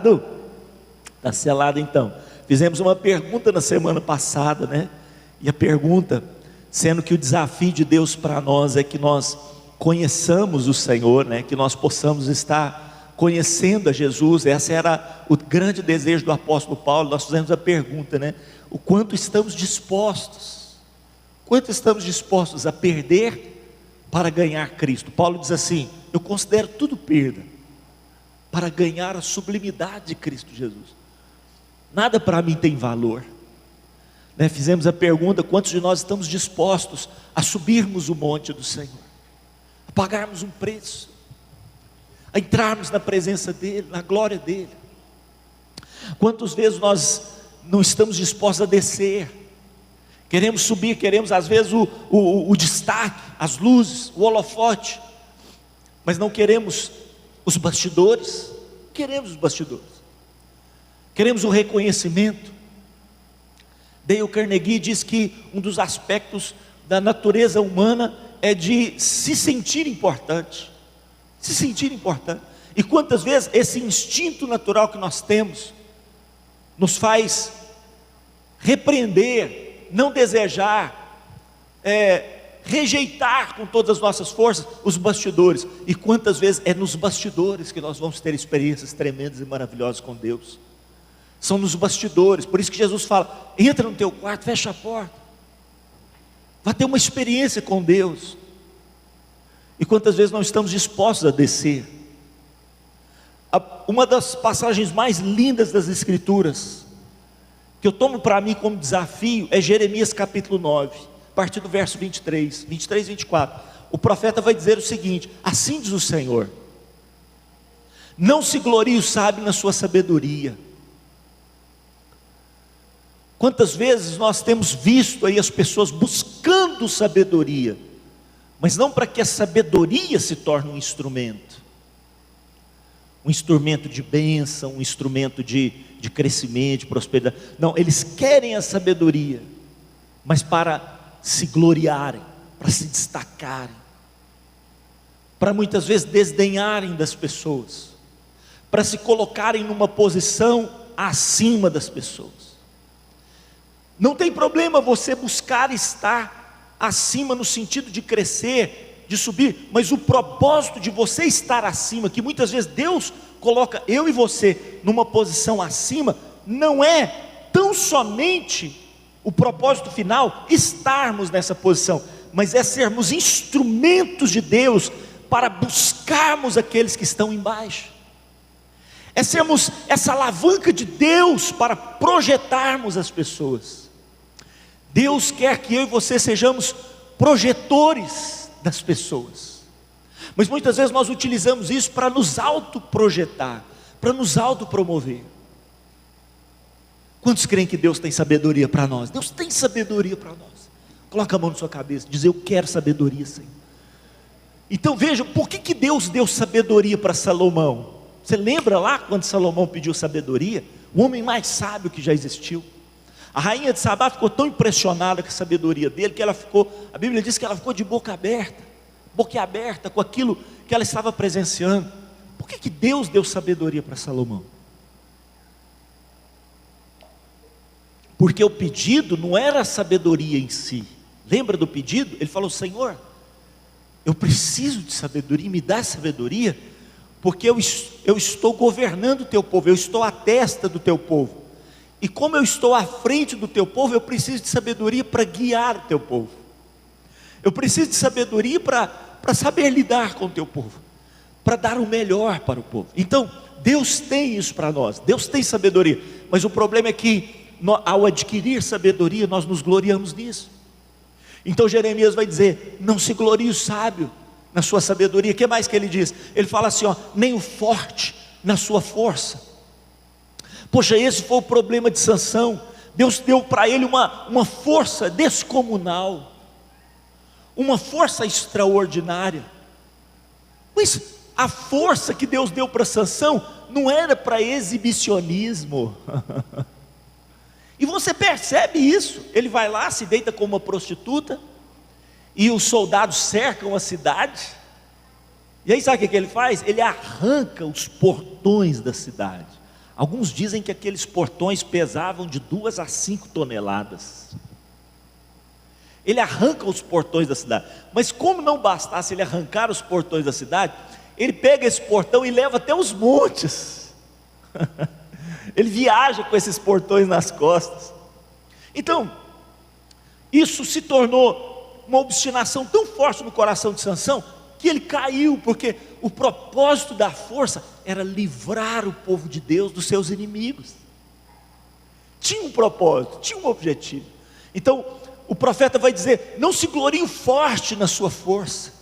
selado? Está selado então. Fizemos uma pergunta na semana passada, né? E a pergunta, sendo que o desafio de Deus para nós é que nós conheçamos o Senhor, né? Que nós possamos estar conhecendo a Jesus. Esse era o grande desejo do apóstolo Paulo. Nós fizemos a pergunta, né? O quanto estamos dispostos a perder para ganhar Cristo. Paulo diz assim: eu considero tudo perda para ganhar a sublimidade de Cristo Jesus. Nada para mim tem valor, né? Fizemos a pergunta: quantos de nós estamos dispostos a subirmos o monte do Senhor, a pagarmos um preço, a entrarmos na presença dEle, na glória dEle? Quantas vezes nós não estamos dispostos a descer, queremos subir, queremos às vezes o destaque, as luzes, o holofote, mas não queremos os bastidores. Queremos os bastidores, queremos o reconhecimento. Dale Carnegie diz que um dos aspectos da natureza humana é de se sentir importante. Se sentir importante. E quantas vezes esse instinto natural que nós temos nos faz repreender, não desejar, rejeitar com todas as nossas forças os bastidores. E quantas vezes é nos bastidores que nós vamos ter experiências tremendas e maravilhosas com Deus. São nos bastidores. Por isso que Jesus fala: entra no teu quarto, fecha a porta, vai ter uma experiência com Deus. E quantas vezes não estamos dispostos a descer? Uma das passagens mais lindas das Escrituras, que eu tomo para mim como desafio, é Jeremias capítulo 9, a partir do verso 23, 24. O profeta vai dizer o seguinte: assim diz o Senhor: não se glorie o sábio na sua sabedoria. Quantas vezes nós temos visto aí as pessoas buscando sabedoria, mas não para que a sabedoria se torne um instrumento de bênção, um instrumento de crescimento, de prosperidade. Não, eles querem a sabedoria, mas para se gloriarem, para se destacarem, para muitas vezes desdenharem das pessoas, para se colocarem numa posição acima das pessoas. Não tem problema você buscar estar acima no sentido de crescer, de subir, mas o propósito de você estar acima, que muitas vezes Deus coloca eu e você numa posição acima, não é tão somente o propósito final estarmos nessa posição, mas é sermos instrumentos de Deus para buscarmos aqueles que estão embaixo, é sermos essa alavanca de Deus para projetarmos as pessoas. Deus quer que eu e você sejamos projetores das pessoas, mas muitas vezes nós utilizamos isso para nos autoprojetar, para nos autopromover. Quantos creem que Deus tem sabedoria para nós? Deus tem sabedoria para nós. Coloca a mão na sua cabeça, diz: eu quero sabedoria, Senhor. Então veja, por que Deus deu sabedoria para Salomão? Você lembra lá quando Salomão pediu sabedoria? O homem mais sábio que já existiu. A rainha de Sabá ficou tão impressionada com a sabedoria dele, que ela ficou, a Bíblia diz que ela ficou de boca aberta com aquilo que ela estava presenciando. Por que Deus deu sabedoria para Salomão? Porque o pedido não era a sabedoria em si. Lembra do pedido? Ele falou: Senhor, eu preciso de sabedoria, me dá sabedoria, porque eu estou governando o teu povo, eu estou à testa do teu povo, e como eu estou à frente do teu povo, eu preciso de sabedoria para guiar o teu povo, eu preciso de sabedoria para saber lidar com o teu povo, para dar o melhor para o povo. Então Deus tem isso para nós, Deus tem sabedoria, mas o problema é que ao adquirir sabedoria, nós nos gloriamos nisso. Então Jeremias vai dizer: não se glorie o sábio na sua sabedoria. O que mais que ele diz? Ele fala assim, nem o forte na sua força. Poxa, esse foi o problema de Sansão. Deus deu para ele uma força descomunal, uma força extraordinária, mas a força que Deus deu para Sansão não era para exibicionismo. E você percebe isso, ele vai lá, se deita com uma prostituta, e os soldados cercam a cidade, e aí sabe o que ele faz? Ele arranca os portões da cidade, Alguns dizem que aqueles portões pesavam de 2 a 5 toneladas. Ele arranca os portões da cidade, mas como não bastasse ele arrancar os portões da cidade, ele pega esse portão e leva até os montes. Ele viaja com esses portões nas costas. Então, isso se tornou uma obstinação tão forte no coração de Sansão, que ele caiu, porque o propósito da força era livrar o povo de Deus dos seus inimigos. Tinha um propósito, tinha um objetivo. Então, o profeta vai dizer: não se glorie forte na sua força.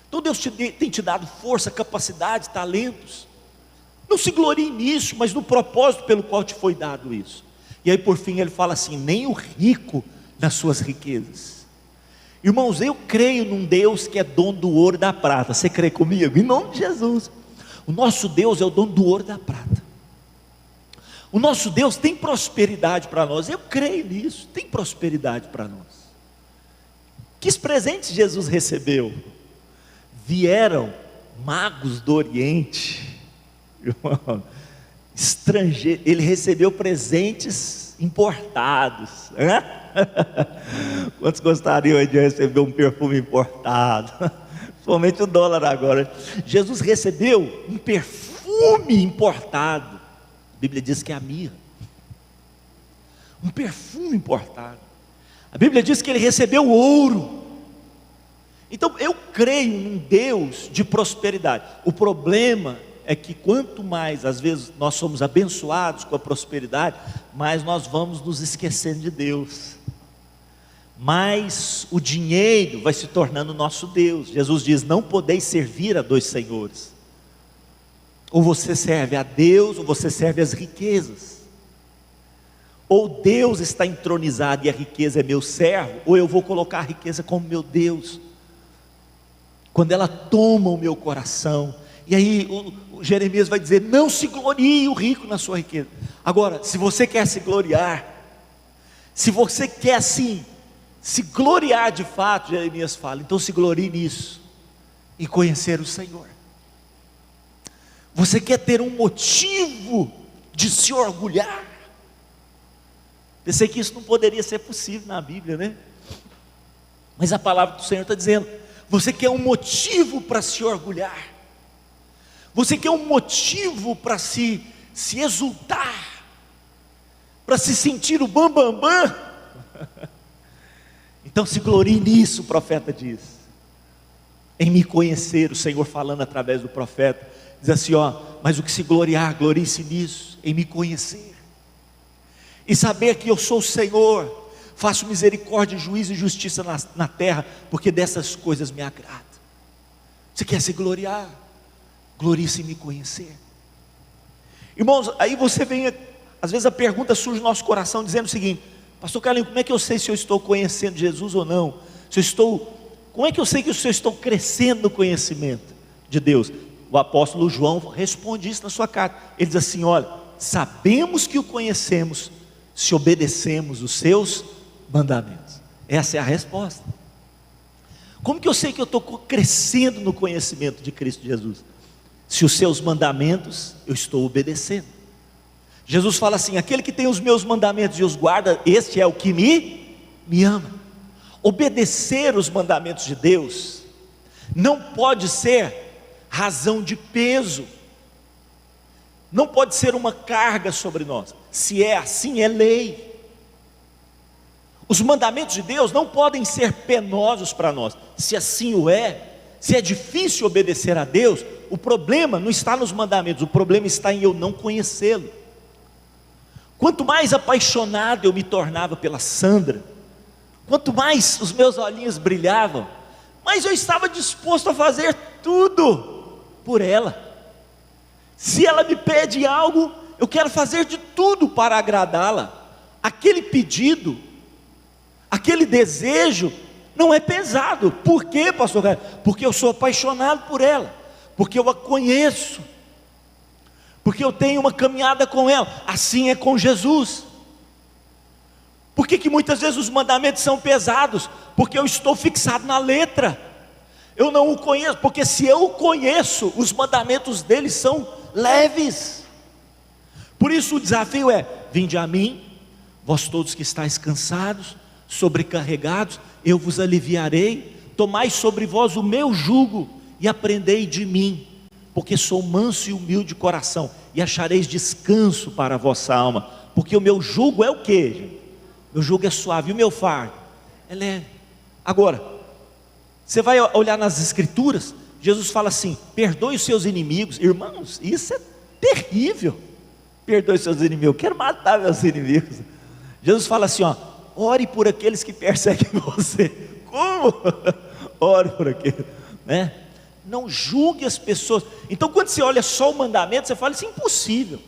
Então Deus tem te dado força, capacidade, talentos. Não se glorie nisso, mas no propósito pelo qual te foi dado isso. E aí por fim ele fala assim: nem o rico nas suas riquezas. Irmãos, eu creio num Deus que é dono do ouro e da prata. Você crê comigo? Em nome de Jesus. O nosso Deus é o dono do ouro e da prata. O nosso Deus tem prosperidade para nós. Eu creio nisso, tem prosperidade para nós. Que presentes Jesus recebeu? Vieram magos do Oriente, irmão, estrangeiro. Ele recebeu presentes importados, né? Quantos gostariam de receber um perfume importado? Somente o dólar agora. Jesus recebeu um perfume importado. A Bíblia diz que é a mirra, um perfume importado. A Bíblia diz que ele recebeu ouro. Então eu creio num Deus de prosperidade. O problema é que quanto mais às vezes nós somos abençoados com a prosperidade, mais nós vamos nos esquecendo de Deus, mais o dinheiro vai se tornando nosso Deus. Jesus diz: não podeis servir a 2 senhores. Ou você serve a Deus, ou você serve as riquezas. Ou Deus está entronizado e a riqueza é meu servo, ou eu vou colocar a riqueza como meu Deus. Quando ela toma o meu coração, e aí o Jeremias vai dizer: não se glorie o rico na sua riqueza. Agora, se você quer se gloriar, se você quer assim, se gloriar de fato, Jeremias fala, então se glorie nisso, e conhecer o Senhor. Você quer ter um motivo de se orgulhar? Pensei que isso não poderia ser possível na Bíblia, né? Mas a palavra do Senhor está dizendo: você quer um motivo para se orgulhar, você quer um motivo para se exultar, para se sentir o bam. Então se glorie nisso, o profeta diz, em me conhecer. O Senhor falando através do profeta, diz assim: mas o que se gloriar, glorie-se nisso, em me conhecer, e saber que eu sou o Senhor, faço misericórdia, juízo e justiça na terra, porque dessas coisas me agrada. Você quer se gloriar? Glorie-se em me conhecer. Irmãos, aí você vem, às vezes a pergunta surge no nosso coração dizendo o seguinte: pastor Carlinhos, como é que eu sei se eu estou conhecendo Jesus ou não? Como é que eu sei que eu estou crescendo no conhecimento de Deus? O apóstolo João responde isso na sua carta. Ele diz assim: olha, sabemos que o conhecemos se obedecemos os seus mandamentos. Essa é a resposta. Como que eu sei que eu estou crescendo no conhecimento de Cristo Jesus? Se os seus mandamentos eu estou obedecendo. Jesus fala assim: aquele que tem os meus mandamentos e os guarda, este é o que me ama. Obedecer os mandamentos de Deus não pode ser razão de peso, não pode ser uma carga sobre nós. Se é assim, é lei. Os mandamentos de Deus não podem ser penosos para nós. Se assim o é, se é difícil obedecer a Deus, o problema não está nos mandamentos, o problema está em eu não conhecê-lo. Quanto mais apaixonado eu me tornava pela Sandra, quanto mais os meus olhinhos brilhavam, mais eu estava disposto a fazer tudo por ela. Se ela me pede algo, eu quero fazer de tudo para agradá-la. Aquele pedido, aquele desejo não é pesado. Por quê, pastor Carlos? Porque eu sou apaixonado por ela, porque eu a conheço, porque eu tenho uma caminhada com ela. Assim é com Jesus. Por que muitas vezes os mandamentos são pesados? Porque eu estou fixado na letra, eu não o conheço. Porque se eu o conheço, os mandamentos dele são leves. Por isso o desafio é: vinde a mim, vós todos que estáis cansados, sobrecarregados, eu vos aliviarei. Tomai sobre vós o meu jugo e aprendei de mim, porque sou manso e humilde de coração, e achareis descanso para a vossa alma. Porque o meu jugo é o quê, gente? Meu jugo é suave, e o meu fardo é leve. Agora, você vai olhar nas escrituras, Jesus fala assim: perdoe os seus inimigos. Irmãos, isso é terrível. Perdoe os seus inimigos, eu quero matar meus inimigos. Jesus fala assim, ó: ore por aqueles que perseguem você. Como? Ore por aqueles, né? Não julgue as pessoas. Então quando você olha só o mandamento, você fala: isso é impossível.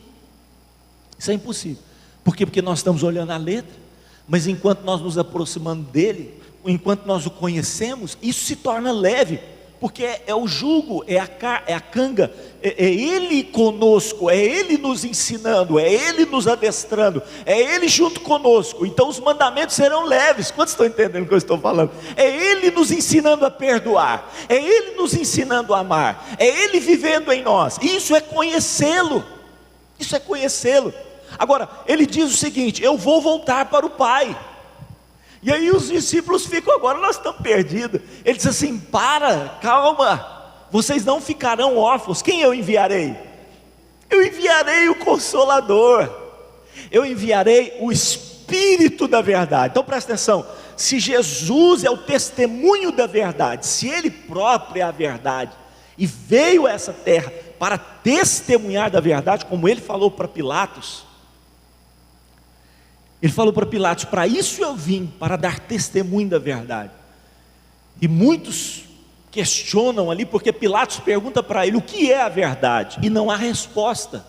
Isso é impossível. Por quê? Porque nós estamos olhando a letra. Mas enquanto nós nos aproximamos dele, enquanto nós o conhecemos, isso se torna leve. Porque é o jugo, é a canga, é ele conosco, é ele nos ensinando, é ele nos adestrando, é ele junto conosco. Então os mandamentos serão leves. Quantos estão entendendo o que eu estou falando? É ele nos ensinando a perdoar, é ele nos ensinando a amar, é ele vivendo em nós. Isso é conhecê-lo, isso é conhecê-lo. Agora, ele diz o seguinte: eu vou voltar para o Pai. E aí os discípulos ficam: agora nós estamos perdidos. Ele diz assim: calma, vocês não ficarão órfãos. Quem eu enviarei? Eu enviarei o Consolador, eu enviarei o Espírito da verdade. Então presta atenção: se Jesus é o testemunho da verdade, se Ele próprio é a verdade, e veio a essa terra para testemunhar da verdade, como Ele falou para Pilatos, Ele falou para Pilatos: para isso eu vim, para dar testemunho da verdade. E muitos questionam ali, porque Pilatos pergunta para ele: o que é a verdade? E não há resposta.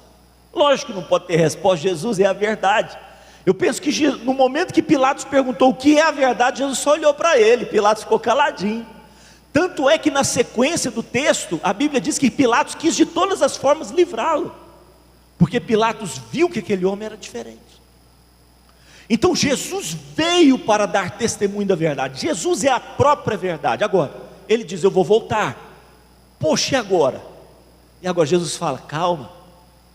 Lógico que não pode ter resposta, Jesus é a verdade. Eu penso que no momento que Pilatos perguntou o que é a verdade, Jesus só olhou para ele, Pilatos ficou caladinho. Tanto é que na sequência do texto, a Bíblia diz que Pilatos quis de todas as formas livrá-lo, porque Pilatos viu que aquele homem era diferente. Então Jesus veio para dar testemunho da verdade. Jesus é a própria verdade. Agora, ele diz: eu vou voltar. Poxa, e agora? E agora Jesus fala: calma,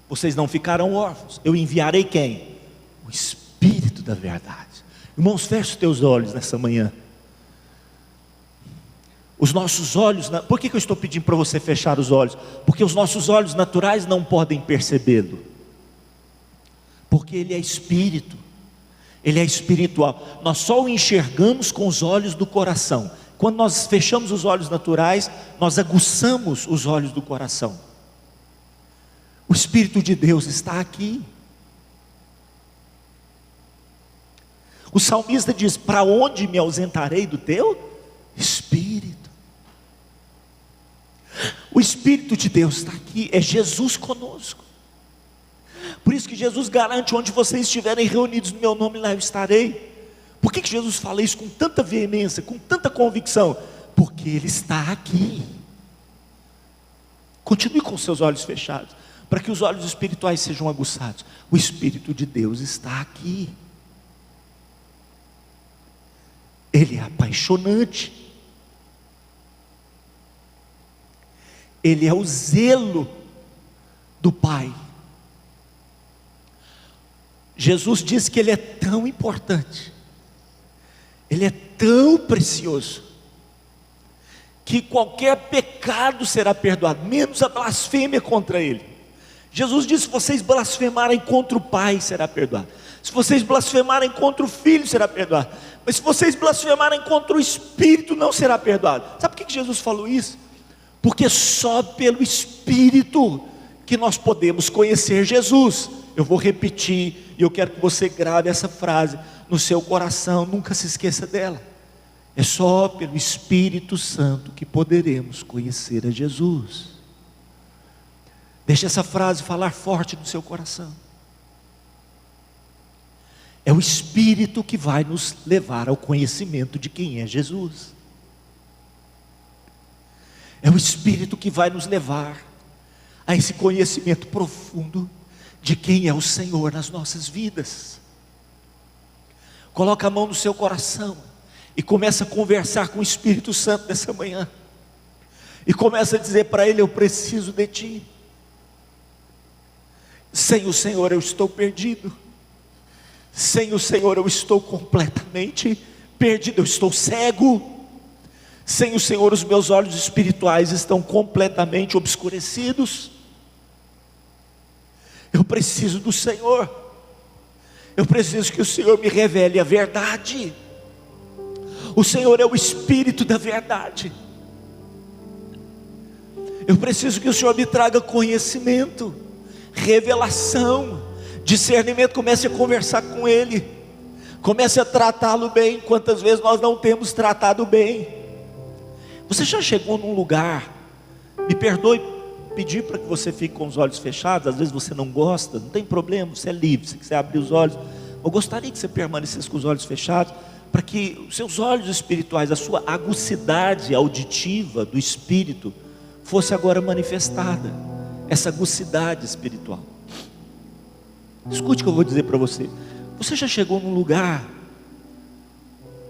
vocês não ficarão órfãos. Eu enviarei quem? O Espírito da verdade. Irmãos, feche os teus olhos nessa manhã. Os nossos olhos, por que eu estou pedindo para você fechar os olhos? Porque os nossos olhos naturais não podem percebê-lo, porque Ele é Espírito. Ele é espiritual. Nós só o enxergamos com os olhos do coração. Quando nós fechamos os olhos naturais, nós aguçamos os olhos do coração. O Espírito de Deus está aqui. O salmista diz: para onde me ausentarei do teu Espírito? O Espírito de Deus está aqui, é Jesus conosco. Por isso que Jesus garante: onde vocês estiverem reunidos no meu nome, lá eu estarei. Por que Jesus fala isso com tanta veemência, com tanta convicção? Porque Ele está aqui. Continue com seus olhos fechados, para que os olhos espirituais sejam aguçados. O Espírito de Deus está aqui. Ele é apaixonante. Ele é o zelo do Pai. Jesus disse que Ele é tão importante, Ele é tão precioso, que qualquer pecado será perdoado, menos a blasfêmia contra Ele. Jesus disse: se vocês blasfemarem contra o Pai, será perdoado. Se vocês blasfemarem contra o Filho, será perdoado. Mas se vocês blasfemarem contra o Espírito, não será perdoado. Sabe por que Jesus falou isso? Porque só pelo Espírito que nós podemos conhecer Jesus. Eu vou repetir, e eu quero que você grave essa frase no seu coração, nunca se esqueça dela. É só pelo Espírito Santo que poderemos conhecer a Jesus. Deixe essa frase falar forte no seu coração. É o Espírito que vai nos levar ao conhecimento de quem é Jesus. É o Espírito que vai nos levar a esse conhecimento profundo de quem é o Senhor nas nossas vidas. Coloca a mão no seu coração e começa a conversar com o Espírito Santo nessa manhã, e começa a dizer para Ele: eu preciso de Ti. Sem o Senhor eu estou perdido. Sem o Senhor eu estou completamente perdido, eu estou cego. Sem o Senhor os meus olhos espirituais estão completamente obscurecidos. Eu preciso do Senhor. Eu preciso que o Senhor me revele a verdade. O Senhor é o Espírito da verdade. Eu preciso que o Senhor me traga conhecimento, revelação, discernimento. Comece a conversar com Ele, comece a tratá-lo bem. Quantas vezes nós não temos tratado bem? Você já chegou num lugar, me perdoe pedir para que você fique com os olhos fechados, às vezes você não gosta, não tem problema, você é livre, se quiser abrir os olhos. Eu gostaria que você permanecesse com os olhos fechados, para que os seus olhos espirituais, a sua agucidade auditiva do Espírito, fosse agora manifestada, essa agucidade espiritual. Escute o que eu vou dizer para você. Você já chegou num lugar,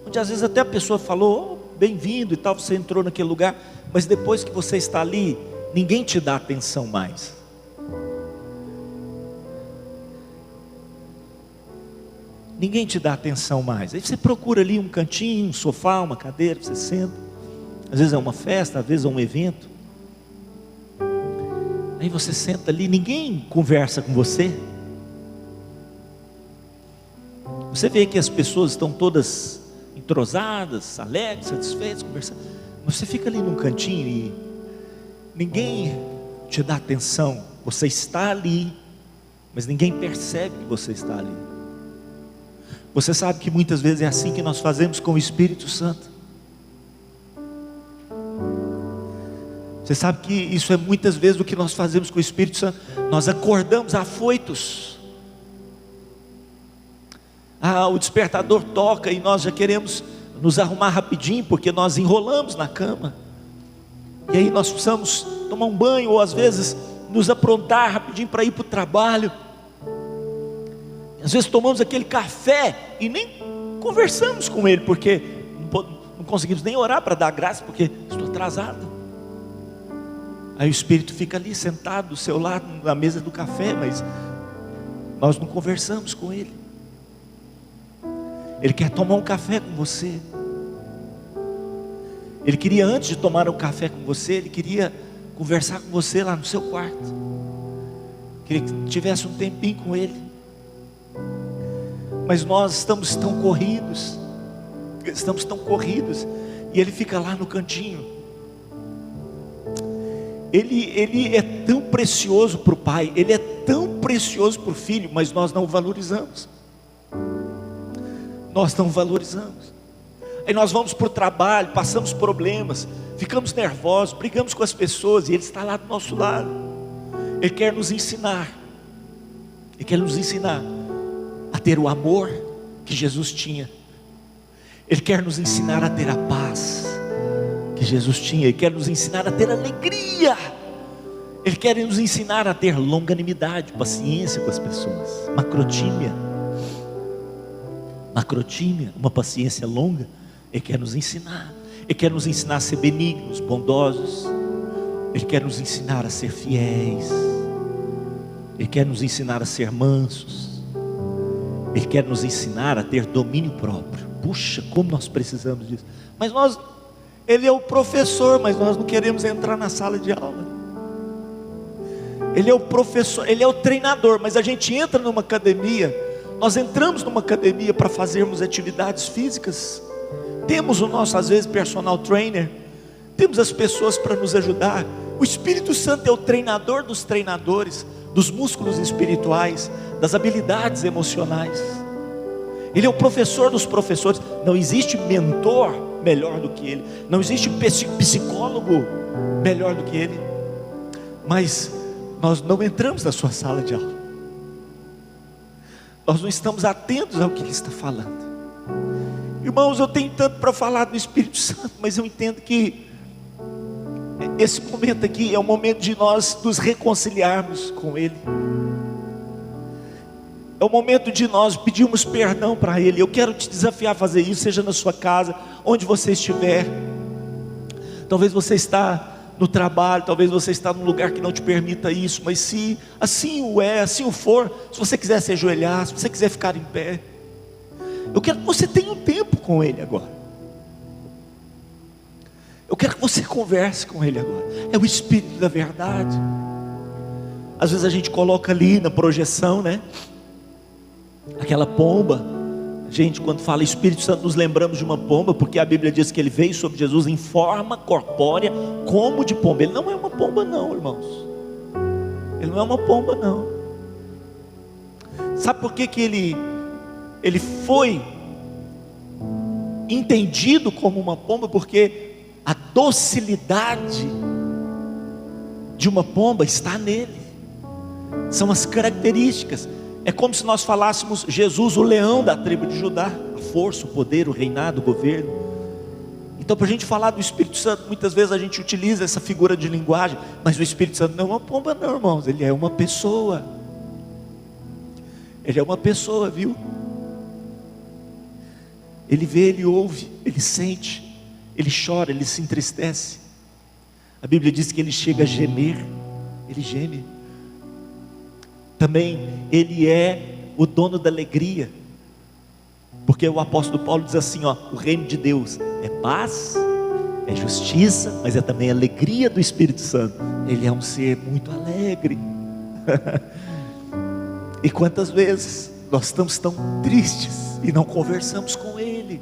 onde às vezes até a pessoa falou, oh, bem-vindo e tal, você entrou naquele lugar, mas depois que você está ali, ninguém te dá atenção mais. Ninguém te dá atenção mais. Aí você procura ali um cantinho, um sofá, uma cadeira, você senta. Às vezes é uma festa, às vezes é um evento. Aí você senta ali, ninguém conversa com você. Você vê que as pessoas estão todas entrosadas, alegres, satisfeitas, conversando. Você fica ali num cantinho e ninguém te dá atenção. Você está ali, mas ninguém percebe que você está ali. Você sabe que muitas vezes é assim que nós fazemos com o Espírito Santo. Você sabe que isso é muitas vezes o que nós fazemos com o Espírito Santo. Nós acordamos afoitos. O despertador toca e nós já queremos nos arrumar rapidinho, porque nós enrolamos na cama. E aí nós precisamos tomar um banho, ou às vezes nos aprontar rapidinho para ir para o trabalho. Às vezes tomamos aquele café e nem conversamos com ele, porque não conseguimos nem orar para dar graça, porque estou atrasado. Aí o Espírito fica ali sentado do seu lado na mesa do café, mas nós não conversamos com ele. Ele quer tomar um café com você. Ele queria, antes de tomar um café com você, ele queria conversar com você lá no seu quarto. Queria que tivesse um tempinho com ele. Mas nós estamos tão corridos, e ele fica lá no cantinho. Ele é tão precioso para o pai, ele é tão precioso para o filho, mas nós não o valorizamos. Aí nós vamos para o trabalho, passamos problemas, ficamos nervosos, brigamos com as pessoas, e ele está lá do nosso lado. Ele quer nos ensinar a ter o amor que Jesus tinha. Ele quer nos ensinar a ter a paz que Jesus tinha. Ele quer nos ensinar a ter alegria. Ele quer nos ensinar a ter longanimidade, paciência com as pessoas. Macrotímia, uma paciência longa. Ele quer nos ensinar. Ele quer nos ensinar a ser benignos, bondosos. Ele quer nos ensinar a ser fiéis. Ele quer nos ensinar a ser mansos. Ele quer nos ensinar a ter domínio próprio. Puxa, como nós precisamos disso. Mas ele é o professor, mas nós não queremos entrar na sala de aula. Ele é o professor, ele é o treinador, mas a gente entra numa academia. Nós entramos numa academia para fazermos atividades físicas. Temos o nosso, às vezes, personal trainer. Temos as pessoas para nos ajudar. O Espírito Santo é o treinador dos treinadores, dos músculos espirituais, das habilidades emocionais. Ele é o professor dos professores. Não existe mentor melhor do que ele. Não existe psicólogo melhor do que ele. Mas nós não entramos na sua sala de aula. Nós não estamos atentos ao que ele está falando. Irmãos, eu tenho tanto para falar do Espírito Santo, mas eu entendo que esse momento aqui é o momento de nós nos reconciliarmos com ele. É o momento de nós pedirmos perdão para ele. Eu quero te desafiar a fazer isso, seja na sua casa, onde você estiver. Talvez você está no trabalho, talvez você está num lugar que não te permita isso, mas se assim o é, assim o for, se você quiser se ajoelhar, se você quiser ficar em pé, eu quero que você tenha um tempo com Ele agora. Eu quero que você converse com Ele agora. É o Espírito da verdade. Às vezes a gente coloca ali na projeção, né, aquela pomba. Gente, quando fala Espírito Santo, nos lembramos de uma pomba, porque a Bíblia diz que ele veio sobre Jesus em forma corpórea, como de pomba. Ele não é uma pomba não, irmãos. Ele não é uma pomba não. Sabe por que ele foi entendido como uma pomba? Porque a docilidade de uma pomba está nele. São as características. É como se nós falássemos Jesus, o leão da tribo de Judá, a força, o poder, o reinado, o governo. Então, para a gente falar do Espírito Santo, muitas vezes a gente utiliza essa figura de linguagem, mas o Espírito Santo não é uma pomba não, irmãos, ele é uma pessoa. Ele é uma pessoa, viu? Ele vê, ele ouve, ele sente, ele chora, ele se entristece. A Bíblia diz que ele chega a gemer, ele geme. Também ele é o dono da alegria, porque o apóstolo Paulo diz assim, ó, o reino de Deus é paz, é justiça, mas é também a alegria do Espírito Santo. Ele é um ser muito alegre. E quantas vezes nós estamos tão tristes e não conversamos com Ele?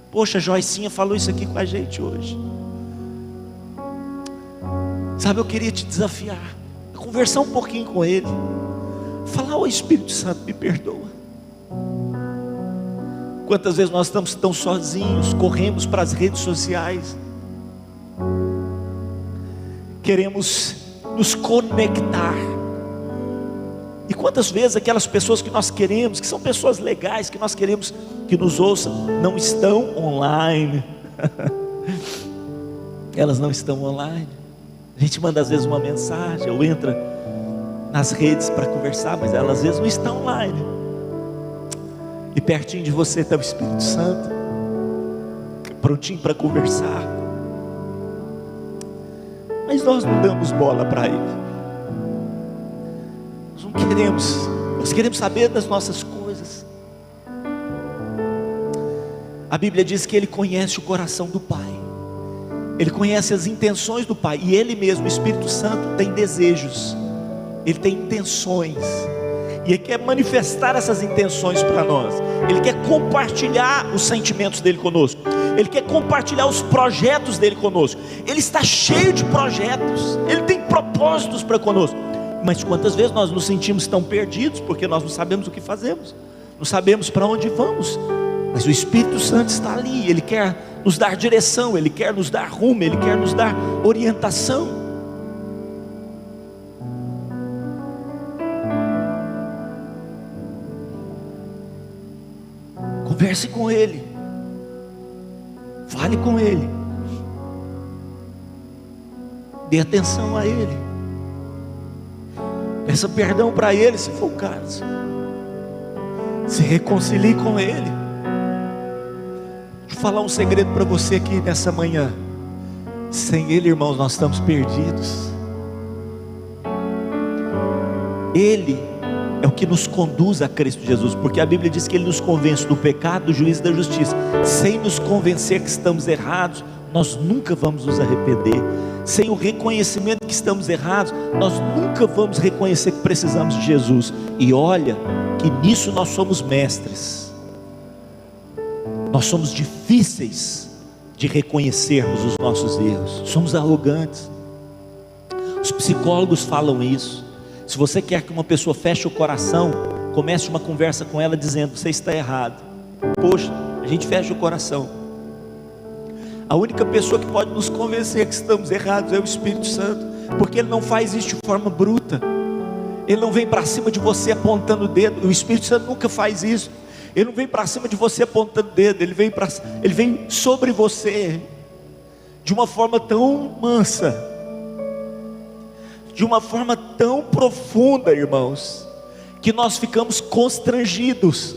Poxa, Joicinha falou isso aqui com a gente hoje. Sabe, eu queria te desafiar a conversar um pouquinho com Ele. Falar, ô Espírito Santo, me perdoa. Quantas vezes nós estamos tão sozinhos, corremos para as redes sociais, queremos nos conectar, e quantas vezes aquelas pessoas que nós queremos, que são pessoas legais, que nós queremos que nos ouçam, não estão online. Elas não estão online. A gente manda às vezes uma mensagem, ou entra nas redes para conversar, mas ela às vezes não está online. E pertinho de você está o Espírito Santo, prontinho para conversar, mas nós não damos bola para Ele. Nós não queremos, nós queremos saber das nossas coisas. A Bíblia diz que Ele conhece o coração do Pai, Ele conhece as intenções do Pai, e Ele mesmo, o Espírito Santo, tem desejos, Ele tem intenções, e Ele quer manifestar essas intenções para nós. Ele quer compartilhar os sentimentos dEle conosco, Ele quer compartilhar os projetos dEle conosco. Ele está cheio de projetos, Ele tem propósitos para conosco. Mas quantas vezes nós nos sentimos tão perdidos, porque nós não sabemos o que fazemos, não sabemos para onde vamos. Mas o Espírito Santo está ali, Ele quer nos dar direção, Ele quer nos dar rumo, Ele quer nos dar orientação. Converse com Ele, fale com Ele, dê atenção a Ele, peça perdão para Ele se for o caso, se reconcilie com Ele. Deixa eu falar um segredo para você aqui nessa manhã: sem Ele, irmãos, nós estamos perdidos. Ele é o que nos conduz a Cristo Jesus, porque a Bíblia diz que Ele nos convence do pecado, do juízo e da justiça. Sem nos convencer que estamos errados, nós nunca vamos nos arrepender. Sem o reconhecimento que estamos errados, nós nunca vamos reconhecer que precisamos de Jesus. E olha que nisso nós somos mestres. Nós somos difíceis de reconhecermos os nossos erros, somos arrogantes. Os psicólogos falam isso. Se você quer que uma pessoa feche o coração, comece uma conversa com ela dizendo: você está errado. Poxa, a gente fecha o coração. A única pessoa que pode nos convencer que estamos errados é o Espírito Santo, porque Ele não faz isso de forma bruta. Ele não vem para cima de você apontando o dedo. O Espírito Santo nunca faz isso. Ele não vem para cima de você apontando o dedo. Ele vem sobre você de uma forma tão mansa, de uma forma tão profunda, irmãos, que nós ficamos constrangidos.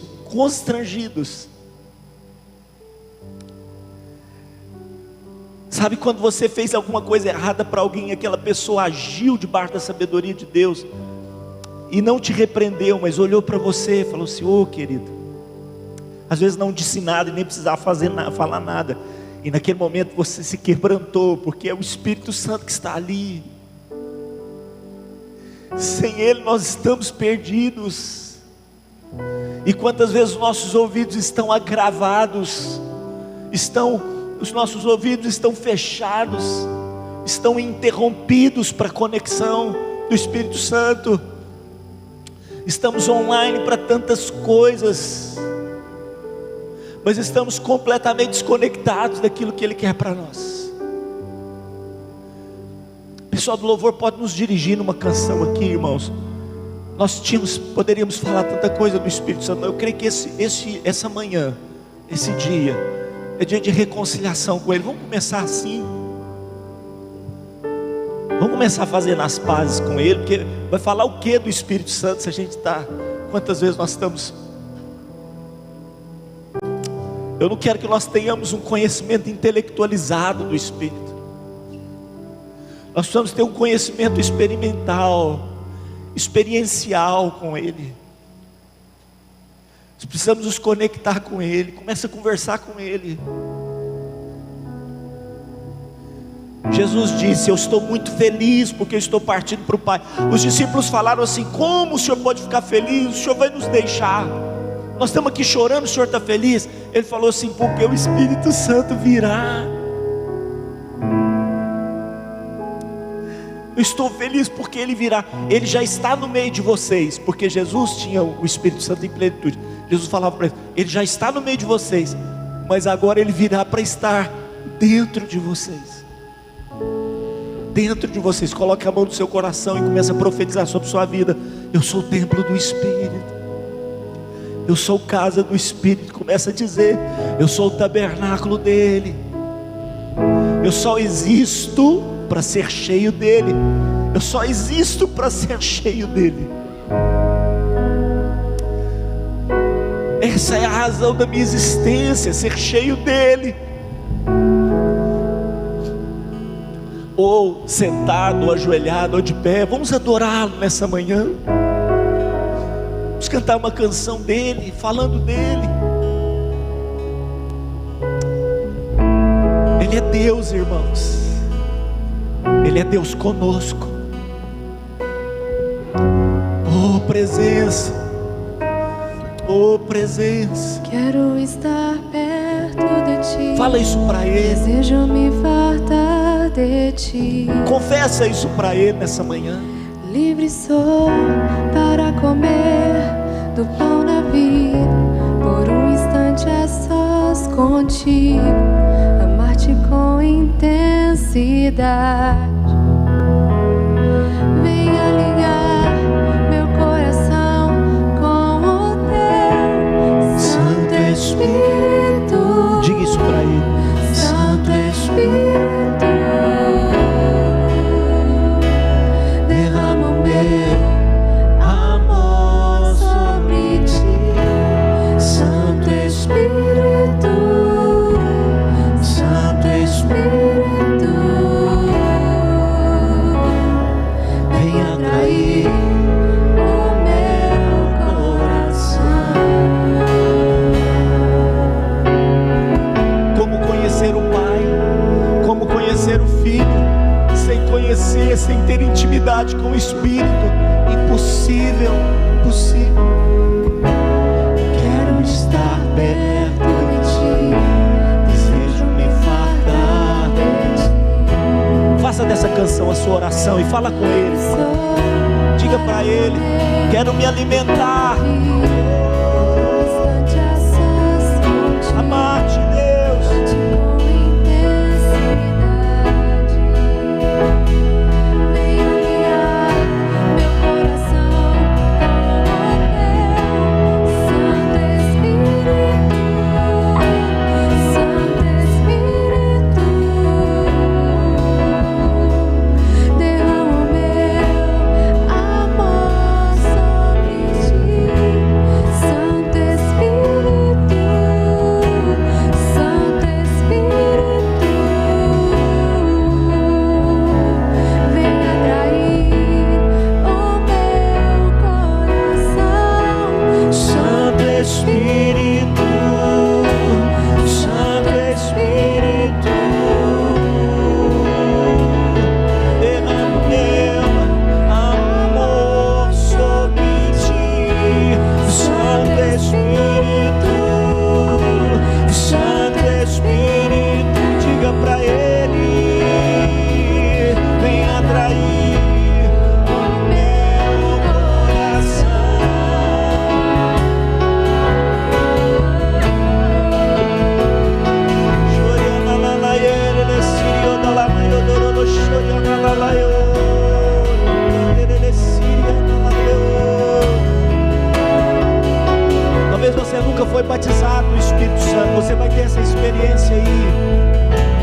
Sabe quando você fez alguma coisa errada para alguém, aquela pessoa agiu debaixo da sabedoria de Deus e não te repreendeu, mas olhou para você e falou assim: ô querido, às vezes não disse nada e nem precisava falar nada, e naquele momento você se quebrantou, porque é o Espírito Santo que está ali. Sem Ele nós estamos perdidos. E quantas vezes os nossos ouvidos estão agravados, os nossos ouvidos estão fechados, estão interrompidos para a conexão do Espírito Santo. Estamos online para tantas coisas, mas estamos completamente desconectados daquilo que Ele quer para nós. O pessoal do louvor pode nos dirigir numa canção aqui, irmãos. Nós poderíamos falar tanta coisa do Espírito Santo, mas eu creio que essa manhã, esse dia, é dia de reconciliação com Ele. Vamos começar assim. Vamos começar fazendo as pazes com Ele, porque vai falar o que do Espírito Santo se a gente está... Quantas vezes nós estamos... Eu não quero que nós tenhamos um conhecimento intelectualizado do Espírito. Nós precisamos ter um conhecimento experimental, experiencial com Ele. Nós precisamos nos conectar com Ele. Começa a conversar com Ele. Jesus disse: eu estou muito feliz porque eu estou partindo para o Pai. Os discípulos falaram assim: como o Senhor pode ficar feliz? O Senhor vai nos deixar. Nós estamos aqui chorando, o Senhor está feliz? Ele falou assim: porque o Espírito Santo virá. Eu estou feliz porque Ele virá. Ele já está no meio de vocês, porque Jesus tinha o Espírito Santo em plenitude. Jesus falava para eles: Ele já está no meio de vocês, mas agora Ele virá para estar dentro de vocês. Dentro de vocês. Coloque a mão no seu coração e comece a profetizar sobre a sua vida. Eu sou o templo do Espírito. Eu sou casa do Espírito. Começa a dizer: eu sou o tabernáculo dEle. Eu só existo para ser cheio dEle. Eu só existo para ser cheio dEle. Essa é a razão da minha existência, ser cheio dEle. Ou sentado, ou ajoelhado, ou de pé, vamos adorá-lo nessa manhã. Vamos cantar uma canção dEle, falando dEle. Ele é Deus, irmãos. Ele é Deus conosco. Oh presença, oh presença. Quero estar perto de Ti. Fala isso para Ele. Desejo me fartar de Ti. Confessa isso para Ele nessa manhã. Livre sou para comer do pão da vida, por um instante a sós contigo, amar-te com intensidade. Venha alinhar meu coração com o Teu Santo Espírito. Diga isso para Ele. Santo Espírito, derrama o meu amor sobre Ti. Santo Espírito, Santo Espírito, vem atrair o meu coração. Como conhecer o Pai, como conhecer o Filho, sem conhecer, sem ter intimidade com o Espírito? Impossível, impossível. Quero estar perto de Ti, desejo me fartar de Ti. Faça dessa canção a sua oração e fala com Ele. Diga para Ele: quero me alimentar, amar-te, Deus. Derrama o meu amor sobre Ti. você nunca foi batizado no Espírito Santo, você vai ter essa experiência aí,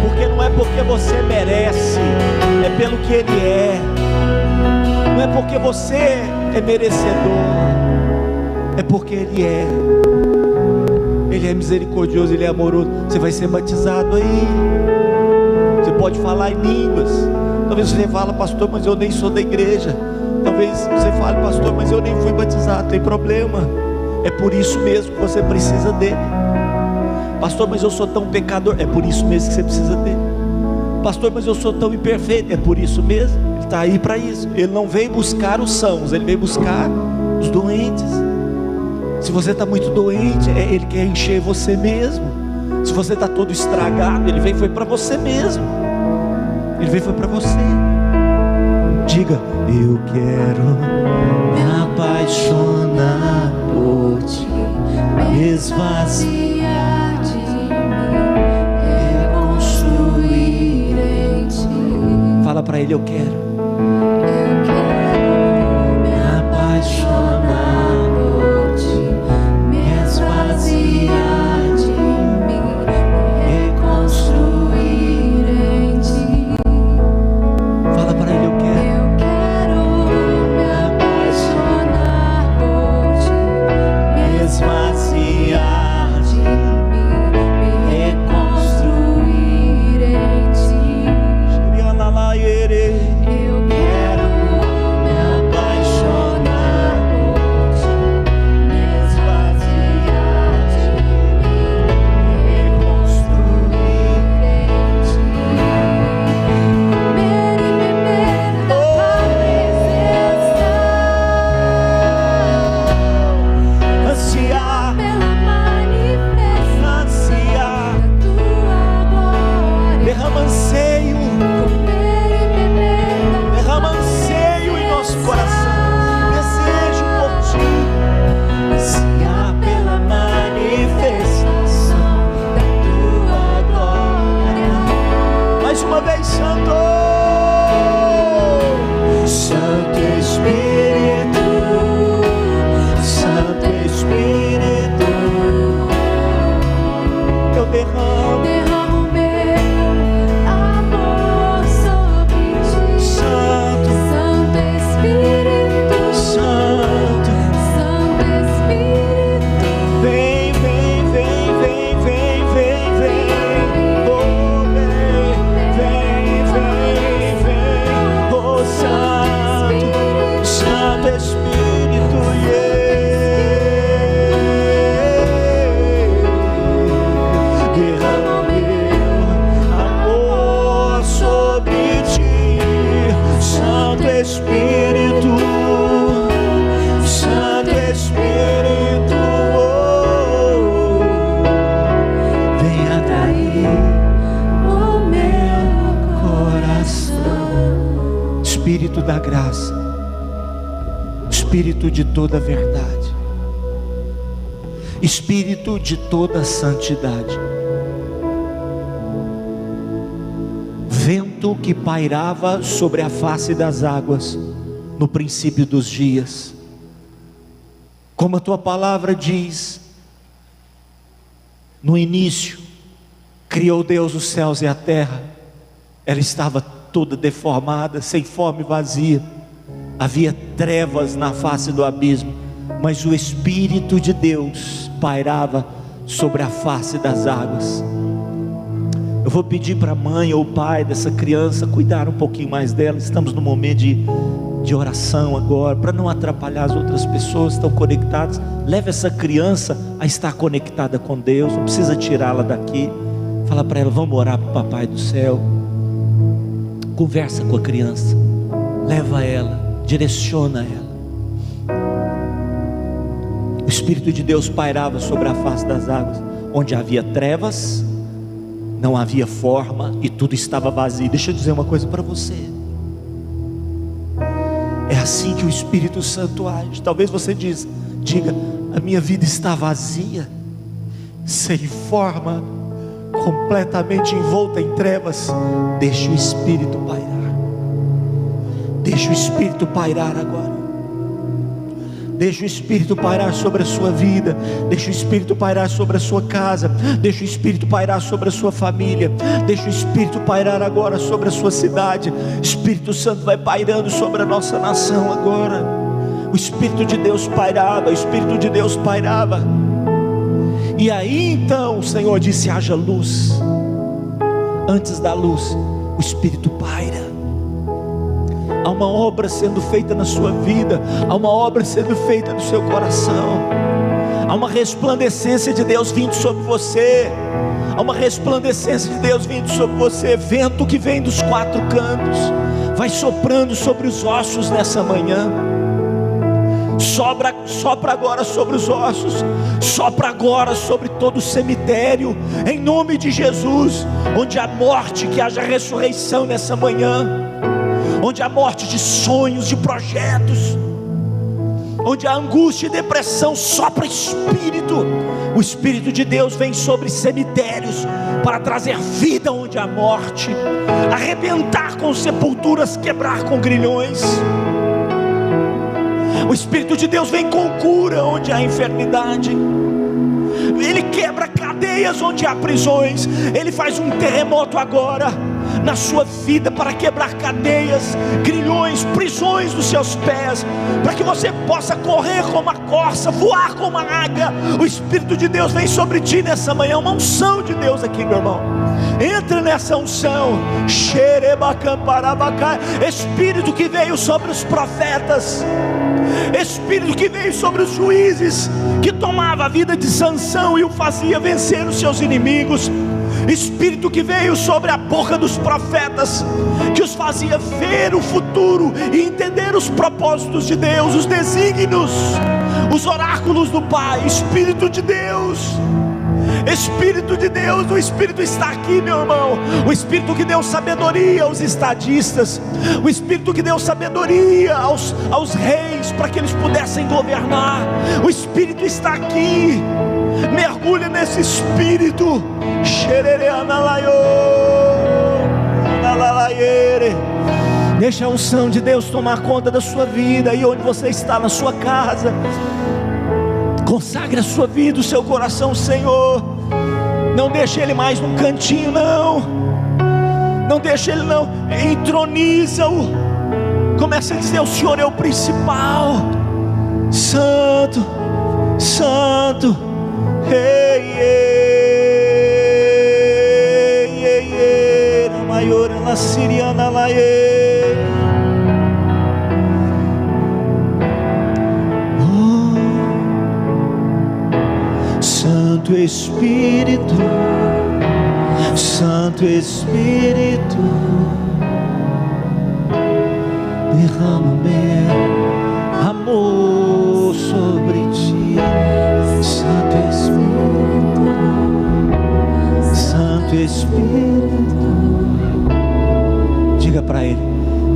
porque não é porque você merece, é pelo que Ele é. Não é porque você é merecedor, é porque Ele é. Ele é misericordioso, Ele é amoroso. Você vai ser batizado aí. Você pode falar em línguas. Talvez você fale, pastor, mas eu nem sou da igreja. Talvez você fale, pastor, mas eu nem fui batizado. Tem problema. É por isso mesmo que você precisa dele. Pastor, mas eu sou tão pecador. É por isso mesmo que você precisa dele. Pastor, mas eu sou tão imperfeito. É por isso mesmo. Ele está aí para isso. Ele não veio buscar os sãos, Ele veio buscar os doentes. Se você está muito doente, Ele quer encher você mesmo. Se você está todo estragado, Ele veio foi para você mesmo. Ele veio foi para você. Diga: eu quero me apaixonar por Ti, me esvaziar de mim, reconstruir em Ti. Fala para Ele: eu quero me apaixonar por Ti, me esvaziar de mim, reconstruir em Ti. Fala para Ele: eu quero me apaixonar por Ti, me esvaziar de mim, me reconstruir em Ti. Eu quero me apaixonar por Ti, me esvaziar de mim, reconstruir em Ti. Comer e beber da Tua presença, ansiar pela manifestação da Tua glória. Derrama anseio, derrama anseio em nosso coração, desejo por Ti, ansiar pela manifestação da Tua glória. Mais uma vez, Santo, Santo Espírito, Santo Espírito, eu derramo meu amor sobre Ti. Santo, Santo Espírito, Santo, Santo Espírito, vem, vem, vem, vem, vem, vem, vem, oh, vem, vem, vem, vem, oh, Santo, Santo Espírito, derrama meu amor sobre Ti. Santo Espírito, Santo Espírito, oh, vem atrair o meu coração. Espírito da graça, Espírito de toda verdade, Espírito de toda santidade, vento que pairava sobre a face das águas no princípio dos dias. Como a Tua palavra diz, no início criou Deus os céus e a terra. Ela estava toda deformada, sem forma e vazia. Havia trevas na face do abismo, mas o Espírito de Deus pairava sobre a face das águas. Eu vou pedir para a mãe ou o pai dessa criança cuidar um pouquinho mais dela. Estamos no momento de oração agora, para não atrapalhar as outras pessoas que estão conectadas. Leve essa criança a estar conectada com Deus, não precisa tirá-la daqui. Fala para ela: vamos orar para o Papai do Céu. Conversa com a criança, leva ela, direciona ela. O Espírito de Deus pairava sobre a face das águas. Onde havia trevas, não havia forma e tudo estava vazio. Deixa eu dizer uma coisa para você. É assim que o Espírito Santo age. Talvez você diga: a minha vida está vazia, sem forma, completamente envolta em trevas. Deixa o Espírito pairar. Deixa o Espírito pairar agora. Deixa o Espírito pairar sobre a sua vida, deixa o Espírito pairar sobre a sua casa, deixa o Espírito pairar sobre a sua família, deixa o Espírito pairar agora sobre a sua cidade. Espírito Santo vai pairando sobre a nossa nação agora. O Espírito de Deus pairava, o Espírito de Deus pairava. E aí então o Senhor disse: haja luz. Antes da luz, o Espírito paira. Há uma obra sendo feita na sua vida, há uma obra sendo feita no seu coração, há uma resplandecência de Deus vindo sobre você, há uma resplandecência de Deus vindo sobre você. Vento que vem dos quatro cantos, vai soprando sobre os ossos nessa manhã. Sopra agora sobre os ossos, sopra agora sobre todo o cemitério, em nome de Jesus. Onde há morte, que haja ressurreição nessa manhã. Onde há morte de sonhos, de projetos, onde há angústia e depressão, sopra Espírito. O Espírito de Deus vem sobre cemitérios para trazer vida onde há morte, arrebentar com sepulturas, quebrar com grilhões. O Espírito de Deus vem com cura onde há enfermidade. Ele quebra cadeias onde há prisões. Ele faz um terremoto agora na sua vida para quebrar cadeias, grilhões, prisões dos seus pés, para que você possa correr como a corça, voar como a águia. O Espírito de Deus vem sobre ti nessa manhã. Uma unção de Deus aqui, meu irmão. Entra nessa unção. Espírito que veio sobre os profetas, Espírito que veio sobre os juízes, que tomava a vida de Sansão e o fazia vencer os seus inimigos. Espírito que veio sobre a boca dos profetas, que os fazia ver o futuro e entender os propósitos de Deus, os desígnios, os oráculos do Pai. Espírito de Deus, Espírito de Deus, o Espírito está aqui, meu irmão. O Espírito que deu sabedoria aos estadistas, o Espírito que deu sabedoria aos reis, para que eles pudessem governar. O Espírito está aqui. Mergulha nesse Espírito. Deixa a unção de Deus tomar conta da sua vida. E onde você está, na sua casa, consagre a sua vida, o seu coração ao Senhor. Não deixe Ele mais num cantinho, não. Não deixe Ele, não. Entroniza-o. Comece a dizer: o Senhor é o principal. Santo, Santo. Ei, ei, ei, ei, na maior, na siriana, lá, ei. Santo Espírito, Santo Espírito, derrama meu amor sobre ti. Santo Espírito, Santo Espírito, diga para Ele: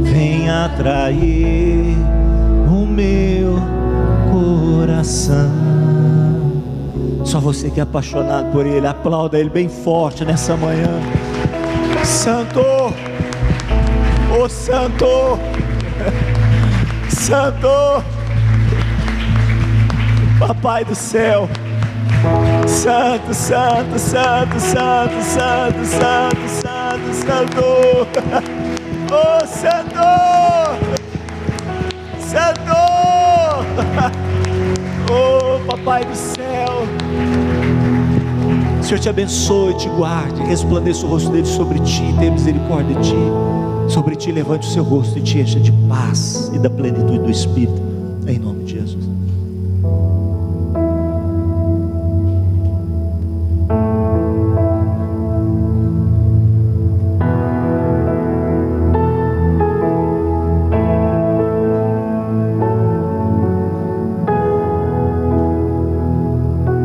vem atrair o meu coração. Só você que é apaixonado por Ele, aplauda Ele bem forte nessa manhã. Santo, oh Santo, Santo, Papai do céu, Santo, Santo, Santo, Santo, Santo, Santo, Santo, Santo, oh Santo, Santo, oh Papai do céu. O Senhor te abençoe, te guarde, resplandeça o rosto dele sobre ti, tenha misericórdia de ti. Sobre ti levante o seu rosto e te encha de paz e da plenitude do Espírito, em nome de Jesus.